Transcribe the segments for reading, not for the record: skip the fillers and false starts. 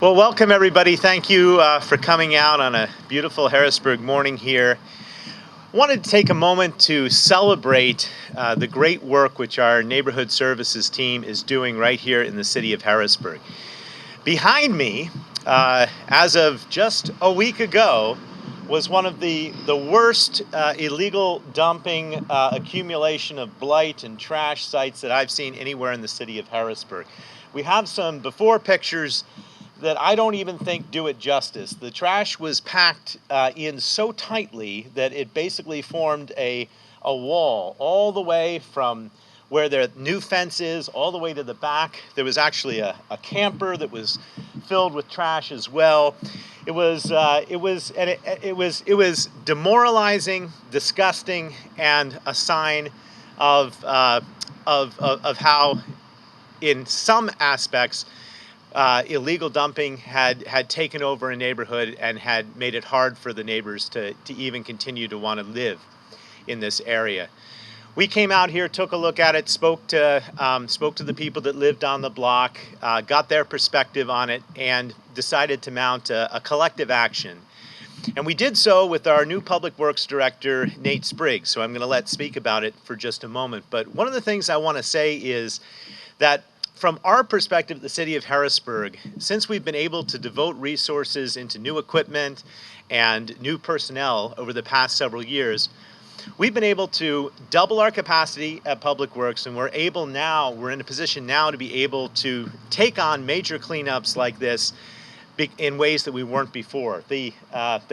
Well, welcome everybody. Thank you for coming out on a beautiful Harrisburg morning here. I wanted to take a moment to celebrate the great work which our neighborhood services team is doing right here in the city of Harrisburg. Behind me, as of just a week ago, was one of the worst illegal dumping accumulation of blight and trash sites that I've seen anywhere in the city of Harrisburg. We have some before pictures that I don't even think do it justice. The trash was packed in so tightly that it basically formed a wall all the way from where the new fence is all the way to the back. There was actually a camper that was filled with trash as well. It was demoralizing, disgusting, and a sign of how, in some aspects, illegal dumping had taken over a neighborhood and had made it hard for the neighbors to even continue to want to live in this area. We came out here, took a look at it, spoke to the people that lived on the block, got their perspective on it, and decided to mount a collective action. And we did so with our new Public Works Director, Nate Spriggs, so I'm going to let speak about it for just a moment. But one of the things I want to say is that from our perspective at the city of Harrisburg, since we've been able to devote resources into new equipment and new personnel over the past several years, we've been able to double our capacity at Public Works, and we're in a position now to be able to take on major cleanups like this in ways that we weren't before. The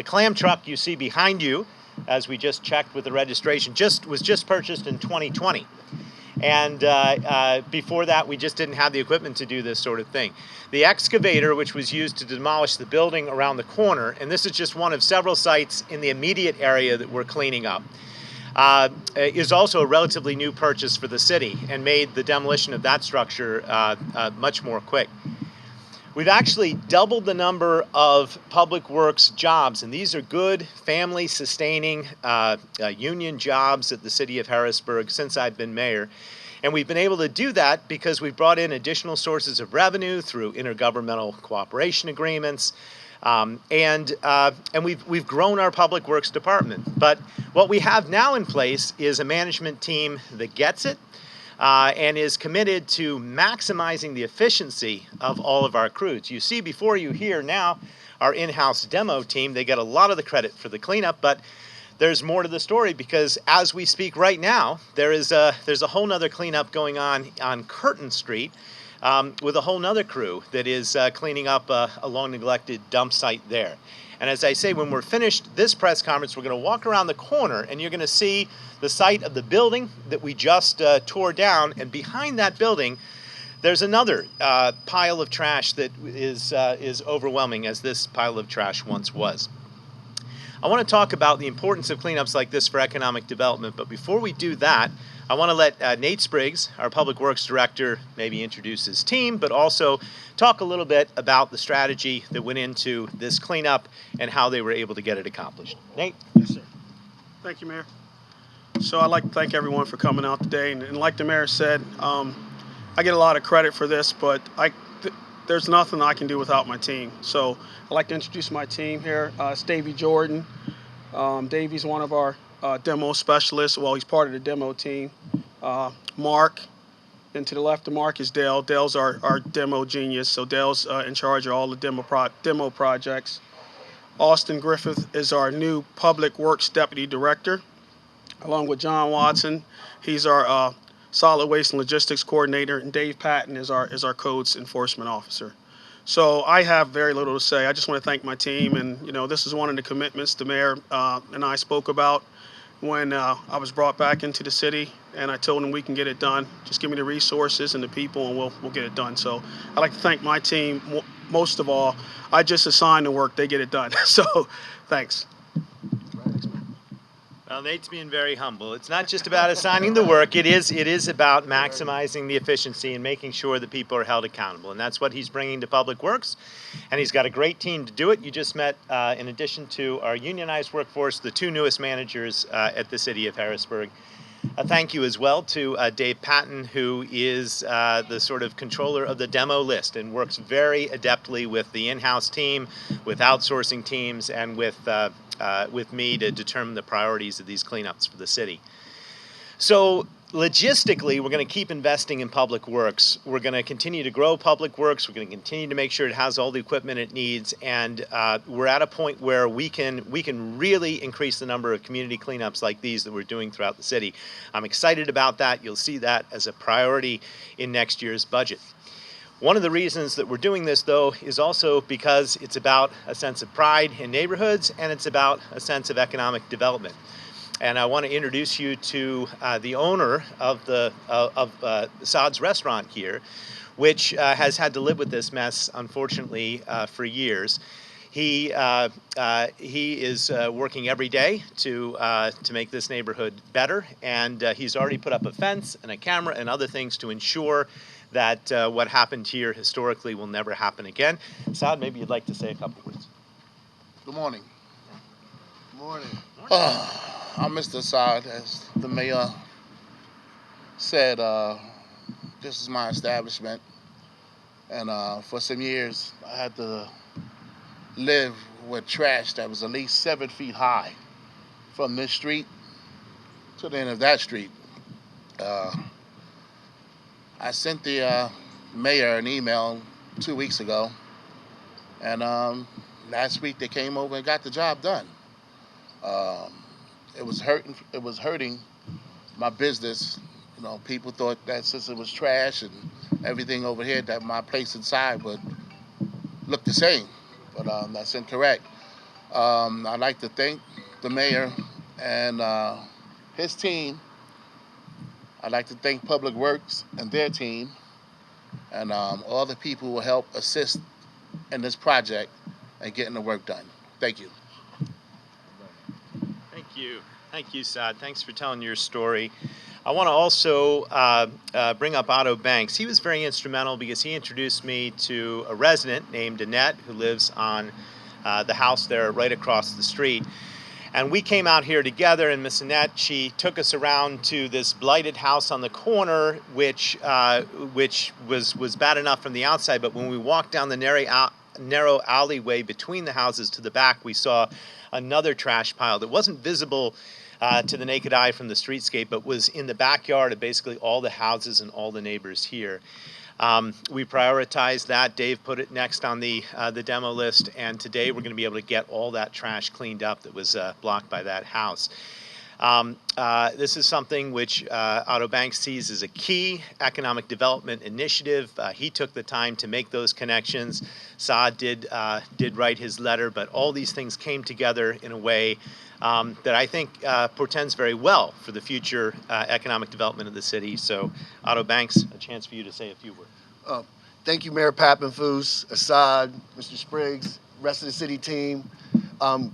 clam truck you see behind you, as we just checked with the registration, was just purchased in 2020. And before that, we just didn't have the equipment to do this sort of thing. The excavator, which was used to demolish the building around the corner, and this is just one of several sites in the immediate area that we're cleaning up, is also a relatively new purchase for the city and made the demolition of that structure much more quick. We've actually doubled the number of public works jobs, and these are good, family-sustaining union jobs at the city of Harrisburg since I've been mayor. And we've been able to do that because we've brought in additional sources of revenue through intergovernmental cooperation agreements, and we've grown our public works department. But what we have now in place is a management team that gets it, and is committed to maximizing the efficiency of all of our crews. You see before you here now our in-house demo team. They get a lot of the credit for the cleanup, but there's more to the story because as we speak right now, there's a whole nother cleanup going on Curtin Street with a whole nother crew that is cleaning up a long-neglected dump site there. And as I say, when we're finished this press conference, we're going to walk around the corner and you're going to see the site of the building that we just tore down. And behind that building, there's another pile of trash that is overwhelming, as this pile of trash once was. I want to talk about the importance of cleanups like this for economic development. But before we do that, I want to let Nate Spriggs, our Public Works Director, maybe introduce his team, but also talk a little bit about the strategy that went into this cleanup and how they were able to get it accomplished. Nate? Yes, sir. Thank you, Mayor. So I'd like to thank everyone for coming out today. And like the Mayor said, I get a lot of credit for this, but there's nothing I can do without my team. So I'd like to introduce my team here. It's Davey Jordan. Davey's one of our demo specialists. Well, he's part of the demo team. Mark, and to the left of Mark is Dale. Dale's our demo genius, so Dale's in charge of all the demo projects. Austin Griffith is our new Public Works Deputy Director, along with John Watson. He's our Solid Waste and Logistics Coordinator, and Dave Patton is our Codes Enforcement Officer. So I have very little to say. I just want to thank my team, and this is one of the commitments the Mayor and I spoke about when I was brought back into the city, and I told him we can get it done. Just give me the resources and the people, and we'll get it done. So I'd like to thank my team. Most of all, I just assign the work; they get it done. So, thanks. Well, Nate's being very humble. It's not just about assigning the work. It is about maximizing the efficiency and making sure that people are held accountable. And that's what he's bringing to Public Works. And he's got a great team to do it. You just met, in addition to our unionized workforce, the two newest managers at the city of Harrisburg. A thank you as well to Dave Patton, who is the sort of controller of the demo list and works very adeptly with the in-house team, with outsourcing teams, and with me to determine the priorities of these cleanups for the city. So logistically, we're going to keep investing in public works. We're going to continue to grow public works. We're going to continue to make sure it has all the equipment it needs, and we're at a point where we can really increase the number of community cleanups like these that we're doing throughout the city. I'm excited about that. You'll see that as a priority in next year's budget. One of the reasons that we're doing this, though, is also because it's about a sense of pride in neighborhoods, and it's about a sense of economic development. And I want to introduce you to the owner of Saad's restaurant here, which has had to live with this mess, unfortunately, for years. He is working every day to make this neighborhood better, and he's already put up a fence and a camera and other things to ensure that what happened here historically will never happen again. Saad, maybe you'd like to say a couple words. Good morning. Good morning. I'm Mr. Saad. As the mayor said, this is my establishment, and for some years I had to live with trash that was at least 7 feet high from this street to the end of that street. I sent the mayor an email 2 weeks ago, and last week they came over and got the job done. It was hurting my business. You know, people thought that since it was trash and everything over here, that my place inside would look the same, but that's incorrect. I'd like to thank the mayor and his team. I'd like to thank Public Works and their team, and all the people who will help assist in this project and getting the work done. Thank you. Thank you, Saad. Thanks for telling your story. I want to also bring up Otto Banks. He was very instrumental because he introduced me to a resident named Annette who lives on the house there right across the street. And we came out here together, and Miss Annette, she took us around to this blighted house on the corner, which was bad enough from the outside, but when we walked down the narrow alleyway between the houses to the back, we saw another trash pile that wasn't visible to the naked eye from the streetscape, but was in the backyard of basically all the houses and all the neighbors here. We prioritized that. Dave put it next on the demo list, and today we're going to be able to get all that trash cleaned up that was blocked by that house. This is something which Otto Banks sees as a key economic development initiative. He took the time to make those connections. Saad did write his letter, but all these things came together in a way that I think portends very well for the future economic development of the city. So, Otto Banks, a chance for you to say a few words. Thank you, Mayor Pappenfuss, Assad, Mr. Spriggs, rest of the city team.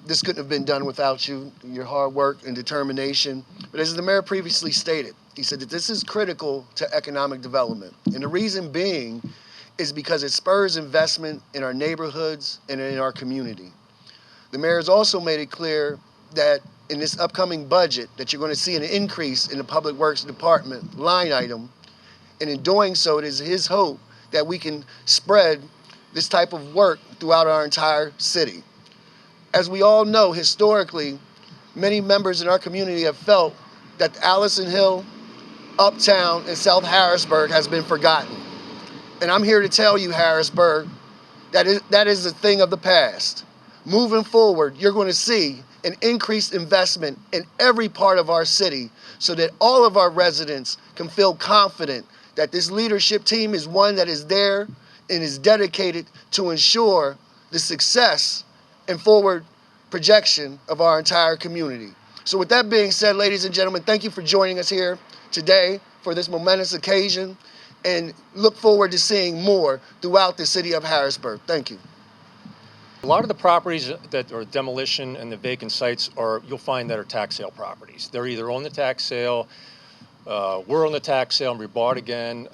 This couldn't have been done without you, your hard work and determination. But as the mayor previously stated, he said that this is critical to economic development. And the reason being is because it spurs investment in our neighborhoods and in our community. The mayor has also made it clear that in this upcoming budget that you're going to see an increase in the Public Works Department line item. And in doing so, it is his hope that we can spread this type of work throughout our entire city. As we all know, historically, many members in our community have felt that Allison Hill, Uptown, and South Harrisburg has been forgotten. And I'm here to tell you, Harrisburg, that is a thing of the past. Moving forward, you're going to see an increased investment in every part of our city so that all of our residents can feel confident that this leadership team is one that is there and is dedicated to ensure the success and forward projection of our entire community. So with that being said, ladies and gentlemen, thank you for joining us here today for this momentous occasion, and look forward to seeing more throughout the city of Harrisburg. Thank you. A lot of the properties that are demolition and the vacant sites you'll find that are tax sale properties. They're either on the tax sale, we're on the tax sale and we bought again.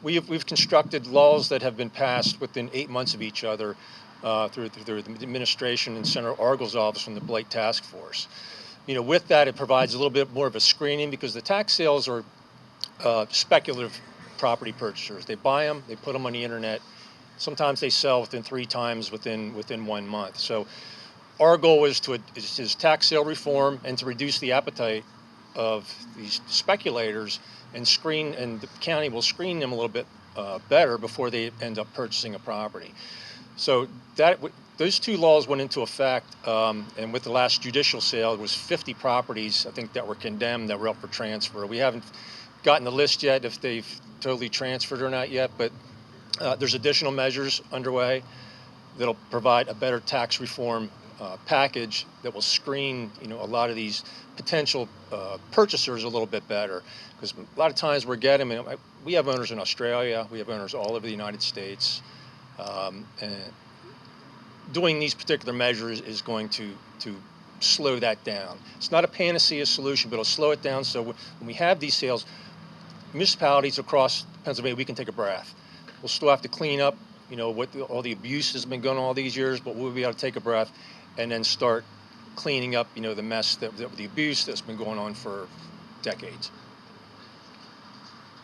We've constructed laws that have been passed within 8 months of each other through the administration and Senator Argle's office from the Blight Task Force. With that, it provides a little bit more of a screening because the tax sales are speculative property purchasers. They buy them, they put them on the internet. Sometimes they sell within 3 times within 1 month. So our goal is tax sale reform and to reduce the appetite of these speculators and the county will screen them a little bit better before they end up purchasing a property. So those 2 laws went into effect, and with the last judicial sale, it was 50 properties, I think, that were condemned that were up for transfer. We haven't gotten the list yet if they've totally transferred or not yet, but there's additional measures underway that'll provide a better tax reform package that will screen, a lot of these potential purchasers a little bit better. Because a lot of times we're getting, we have owners in Australia, we have owners all over the United States, and doing these particular measures is going to slow that down. It's not a panacea solution, but it'll slow it down so when we have these sales, municipalities across Pennsylvania, we can take a breath. We'll still have to clean up, all the abuse has been going on all these years, but we'll be able to take a breath and then start cleaning up, the mess, the abuse that's been going on for decades.